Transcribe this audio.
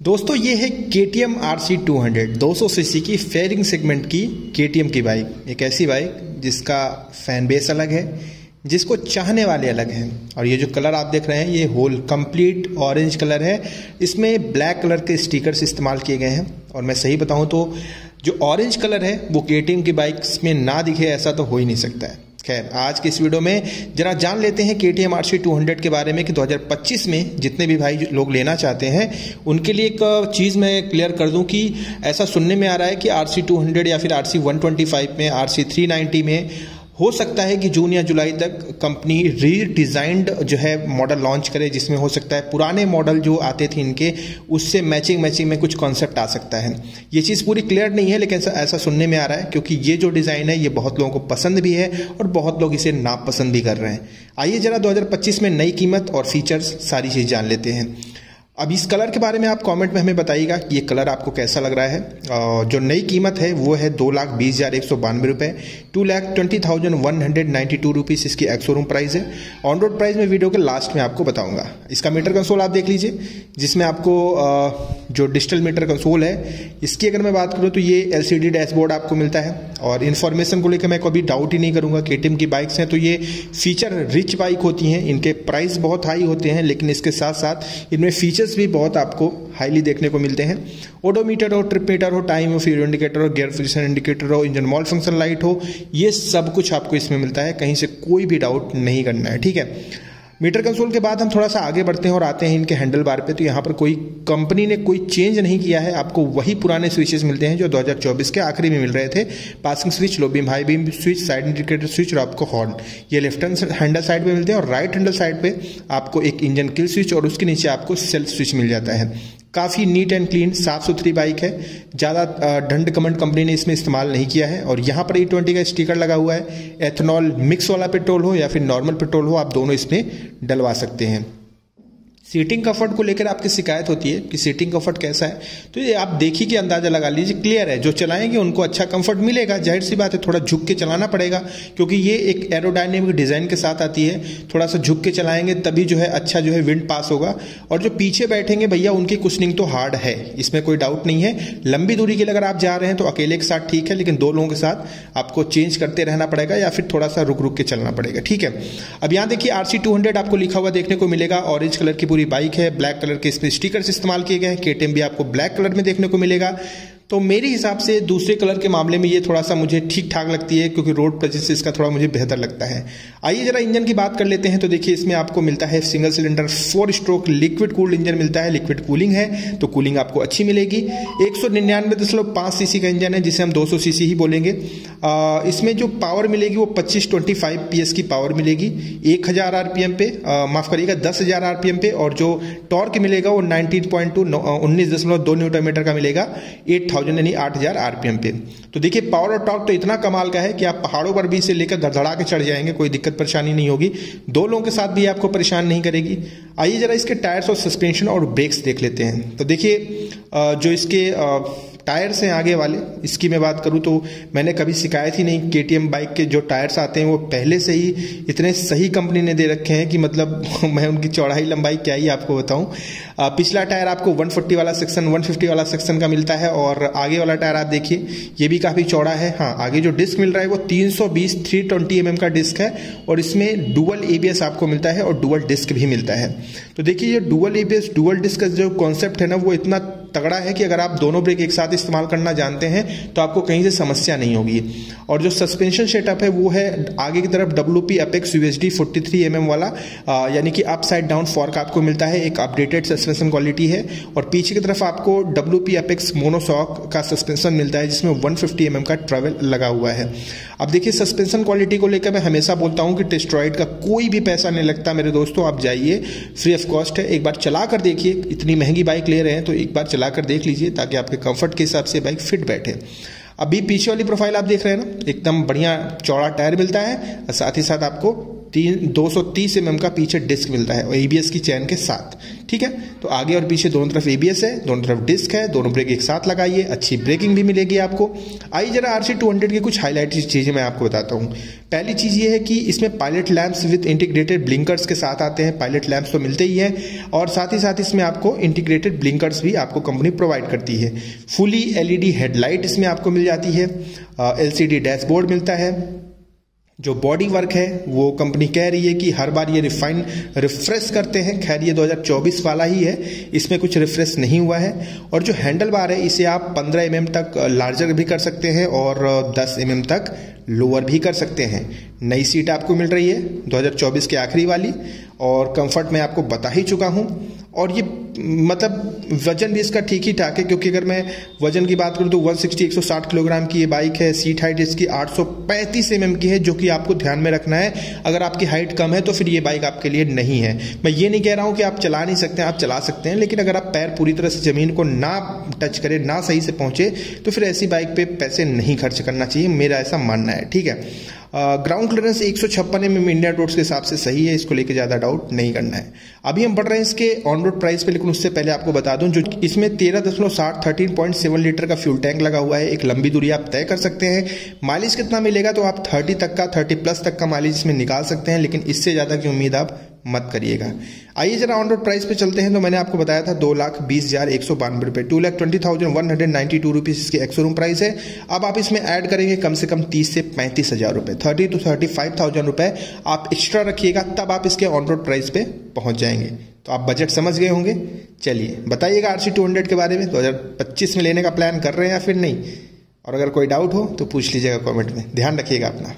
दोस्तों ये है KTM RC200 200 सीसी की फेयरिंग सेगमेंट की KTM की बाइक। एक ऐसी बाइक जिसका फैन बेस अलग है, जिसको चाहने वाले अलग हैं। और ये जो कलर आप देख रहे हैं ये होल कंप्लीट ऑरेंज कलर है। इसमें ब्लैक कलर के स्टिकर्स इस्तेमाल किए गए हैं। और मैं सही बताऊं तो जो ऑरेंज कलर है वो KTM की बाइक्स में ना दिखे ऐसा तो हो ही नहीं सकता है। खैर, आज के इस वीडियो में जरा जान लेते हैं KTM RC200 के बारे में कि 2025 में जितने भी भाई लोग लेना चाहते हैं उनके लिए एक चीज़ मैं क्लियर कर दूं कि ऐसा सुनने में आ रहा है कि RC200 या फिर RC125 में, RC390 में हो सकता है कि जून या जुलाई तक कंपनी रीडिज़ाइंड जो है मॉडल लॉन्च करे, जिसमें हो सकता है पुराने मॉडल जो आते थे इनके उससे मैचिंग में कुछ कॉन्सेप्ट आ सकता है। ये चीज़ पूरी क्लियर नहीं है, लेकिन ऐसा सुनने में आ रहा है क्योंकि ये जो डिज़ाइन है ये बहुत लोगों को पसंद भी है और बहुत लोग इसे नापसंद भी कर रहे हैं। आइए जरा 2025 में नई कीमत और फीचर्स सारी चीज़ जान लेते हैं। अब इस कलर के बारे में आप कमेंट में हमें बताइएगा कि ये कलर आपको कैसा लग रहा है। जो नई कीमत है वो है 2,20,192 रुपये, 2,20,192 रुपीज़ इसकी एक्स शोरूम प्राइस है। ऑन रोड प्राइस में वीडियो के लास्ट में आपको बताऊंगा। इसका मीटर कंसोल आप देख लीजिए, जिसमें आपको जो डिजिटल मीटर कंसोल है इसकी अगर मैं बात करूँ तो ये LCD डैशबोर्ड आपको मिलता है। और इन्फॉर्मेशन को लेकर मैं कभी डाउट ही नहीं करूँगा। KTM की बाइक्स हैं तो ये फीचर रिच बाइक होती हैं, इनके प्राइस बहुत हाई होते हैं, लेकिन इसके साथ साथ इनमें फीचर्स भी बहुत आपको हाईली देखने को मिलते हैं। ओडोमीटर हो, ट्रिप मीटर हो, टाइम हो, फ्यूल इंडिकेटर हो, गियर पोजीशन इंडिकेटर हो, इंजन मॉल फंक्शन लाइट हो, ये सब कुछ आपको इसमें मिलता है। कहीं से कोई भी डाउट नहीं करना है, ठीक है। मीटर कंसोल के बाद हम थोड़ा सा आगे बढ़ते हैं और आते हैं इनके हैंडल बार पे। तो यहाँ पर कोई कंपनी ने कोई चेंज नहीं किया है, आपको वही पुराने स्विचेस मिलते हैं जो 2024 के आखिरी में मिल रहे थे। Passing switch, low beam, high beam switch, side indicator switch और आपको हॉर्न, ये लेफ्ट हैंडल साइड पे मिलते हैं। और राइट हैंडल साइड पे आपको एक इंजन किल स्विच और उसके नीचे आपको सेल्फ स्विच मिल जाता है। काफ़ी नीट एंड क्लीन, साफ सुथरी बाइक है। ज़्यादा ढंड कमेंट कंपनी ने इसमें इस्तेमाल नहीं किया है। और यहाँ पर E20 का स्टिकर लगा हुआ है। एथेनॉल मिक्स वाला पेट्रोल हो या फिर नॉर्मल पेट्रोल हो, आप दोनों इसमें डलवा सकते हैं। सीटिंग कंफर्ट को लेकर आपकी शिकायत होती है कि सीटिंग कंफर्ट कैसा है, तो ये आप देखिए कि अंदाजा लगा लीजिए। क्लियर है, जो चलाएंगे उनको अच्छा कंफर्ट मिलेगा। जाहिर सी बात है थोड़ा झुक के चलाना पड़ेगा क्योंकि ये एक एरोडायनेमिक डिजाइन के साथ आती है। थोड़ा सा झुक के चलाएंगे तभी जो है अच्छा जो है विंड पास होगा। और जो पीछे बैठेंगे भैया उनकी कुशनिंग तो हार्ड है, इसमें कोई डाउट नहीं है। लंबी दूरी के लिए अगर आप जा रहे हैं तो अकेले के साथ ठीक है, लेकिन दो लोगों के साथ आपको चेंज करते रहना पड़ेगा या फिर थोड़ा सा रुक रुक के चलना पड़ेगा, ठीक है। अब यहाँ देखिए RC200 आपको लिखा हुआ देखने को मिलेगा। ऑरेंज कलर की पूरी बाइक है, ब्लैक कलर के इसमें स्टिकर्स इस्तेमाल किए गए हैं। KTM भी आपको ब्लैक कलर में देखने को मिलेगा। तो मेरे हिसाब से दूसरे कलर के मामले में ये थोड़ा सा मुझे ठीक ठाक लगती है क्योंकि रोड प्रेजेंस से इसका थोड़ा मुझे बेहतर लगता है। आइए जरा इंजन की बात कर लेते हैं। तो देखिए इसमें आपको मिलता है single cylinder 4 stroke liquid cooled engine मिलता है। लिक्विड कूलिंग है तो कूलिंग आपको अच्छी मिलेगी। 199.5 सीसी का इंजन है जिसे हम 200 सीसी ही बोलेंगे। इसमें जो पावर मिलेगी वो 25 PS की पावर मिलेगी 1000 RPM पे, माफ करिएगा 10,000 RPM पे। और जो टॉर्क मिलेगा वो 19.2 न्यूटन मीटर का मिलेगा 8,000 यानी 8,000 RPM पे। तो देखिए पावर और टॉर्क तो इतना कमाल का है कि आप पहाड़ों पर भी इसे लेकर धड़धड़ा के चढ़ जाएंगे, कोई दिक्कत परेशानी नहीं होगी। दो लोगों के साथ भी आपको परेशान नहीं करेगी। आइए जरा इसके टायर्स और सस्पेंशन और ब्रेक्स देख लेते हैं। तो देखिए जो इसके टायर्स हैं आगे वाले, इसकी मैं बात करूं तो मैंने कभी शिकायत ही नहीं। KTM बाइक के जो टायर्स आते हैं वो पहले से ही इतने सही कंपनी ने दे रखे हैं कि मतलब मैं उनकी चौड़ाई लंबाई क्या ही आपको बताऊं। पिछला टायर आपको 140 वाला सेक्शन 150 वाला सेक्शन का मिलता है। और आगे वाला टायर आप देखिए ये भी काफ़ी चौड़ा है। हाँ, आगे जो डिस्क मिल रहा है वो 320/320 mm का डिस्क है। और इसमें डुअल ABS आपको मिलता है और डुअल डिस्क भी मिलता है। तो देखिए ये डुअल ABS डुअल डिस्क का जो कॉन्सेप्ट है ना वो इतना तगड़ा है कि अगर आप दोनों ब्रेक एक साथ इस्तेमाल करना जानते हैं तो आपको कहीं से समस्या नहीं होगी। और जो सस्पेंशन सेटअप है वो है आगे की तरफ WP Apex USD 43 mm वाला, यानी कि अपसाइड डाउन फॉर्क आपको मिलता है। एक अपडेटेड सस्पेंशन क्वालिटी है। और पीछे की तरफ आपको WP Apex मोनोशॉक का सस्पेंशन मिलता है जिसमें 150 mm का ट्रैवल लगा हुआ है। अब देखिए सस्पेंशन क्वालिटी को लेकर मैं हमेशा बोलता हूं कि टेस्ट राइड का कोई भी पैसा नहीं लगता मेरे दोस्तों। आप जाइए, फ्री ऑफ कॉस्ट है, एक बार चला कर देखिए। इतनी महंगी बाइक ले रहे हैं तो एक बार चला कर देख लीजिए ताकि आपके कंफर्ट के हिसाब से बाइक फिट बैठे। अभी पीछे वाली प्रोफाइल आप देख रहे हैं ना, एकदम बढ़िया चौड़ा टायर मिलता है और साथ ही साथ आपको 230 mm का पीछे डिस्क मिलता है और ABS की चैन के साथ। ठीक है, तो आगे और पीछे दोनों तरफ ABS है, दोनों तरफ डिस्क है, दोनों ब्रेक एक साथ लगाइए, अच्छी ब्रेकिंग भी मिलेगी आपको। आइए जरा RC200 की कुछ हाईलाइट चीज़ें मैं आपको बताता हूँ। पहली चीज़ ये है कि इसमें pilot lamps with integrated blinkers के साथ आते हैं। पायलट लैंप्स तो मिलते ही हैं और साथ ही साथ इसमें आपको इंटीग्रेटेड ब्लिंकर्स भी आपको कंपनी प्रोवाइड करती है। फुली LED हेडलाइट इसमें आपको मिल जाती है, LCD डैशबोर्ड मिलता है। जो बॉडी वर्क है वो कंपनी कह रही है कि हर बार ये रिफ्रेश करते हैं। खैर ये 2024 वाला ही है, इसमें कुछ रिफ्रेश नहीं हुआ है। और जो हैंडल बार है इसे आप 15 mm तक लार्जर भी कर सकते हैं और 10 mm तक लोअर भी कर सकते हैं। नई सीट आपको मिल रही है 2024 के आखिरी वाली और कंफर्ट में आपको बता ही चुका हूँ। और ये मतलब वजन भी इसका ठीक ही ठाक है, क्योंकि अगर मैं वजन की बात करूँ तो 160 किलोग्राम की ये बाइक है। सीट हाइट इसकी 835 mm की है, जो कि आपको ध्यान में रखना है। अगर आपकी हाइट कम है तो फिर ये बाइक आपके लिए नहीं है। मैं ये नहीं कह रहा हूँ कि आप चला नहीं सकते, आप चला सकते हैं, लेकिन अगर आप पैर पूरी तरह से जमीन को ना टच करें, ना सही से पहुंचे, तो फिर ऐसी बाइक पे पैसे नहीं खर्च करना चाहिए, मेरा ऐसा मानना है। ठीक है, ground clearance 156 mm India roads के हिसाब से सही है, इसको लेके ज़्यादा डाउट नहीं करना है। अभी हम बढ़ रहे हैं इसके ऑन रोड प्राइस पे, लेकिन उससे पहले आपको बता दूं जो इसमें 13.7 लीटर का फ्यूल टैंक लगा हुआ है। एक लंबी दूरी आप तय कर सकते हैं। माइलेज कितना मिलेगा तो आप 30 प्लस तक का माइलेज इसमें निकाल सकते हैं, लेकिन इससे ज़्यादा की उम्मीद आप मत करिएगा। आइए जरा ऑन रोड प्राइस पे चलते हैं। तो मैंने आपको बताया था 2,20,192 रुपये, 2,20,192 रुपीज़ इसकी एक्स-शोरूम प्राइस है। अब आप इसमें ऐड करेंगे कम से कम 30 से 35 हज़ार रुपये, 30 to 35,000 रुपये आप एक्स्ट्रा रखिएगा, तब आप इसके ऑन रोड प्राइस पे पहुंच जाएंगे। तो आप बजट समझ गए होंगे। चलिए बताइएगा RC200 के बारे में, 2025 में लेने का प्लान कर रहे हैं या फिर नहीं। और अगर कोई डाउट हो तो पूछ लीजिएगा कमेंट में। ध्यान रखिएगा अपना।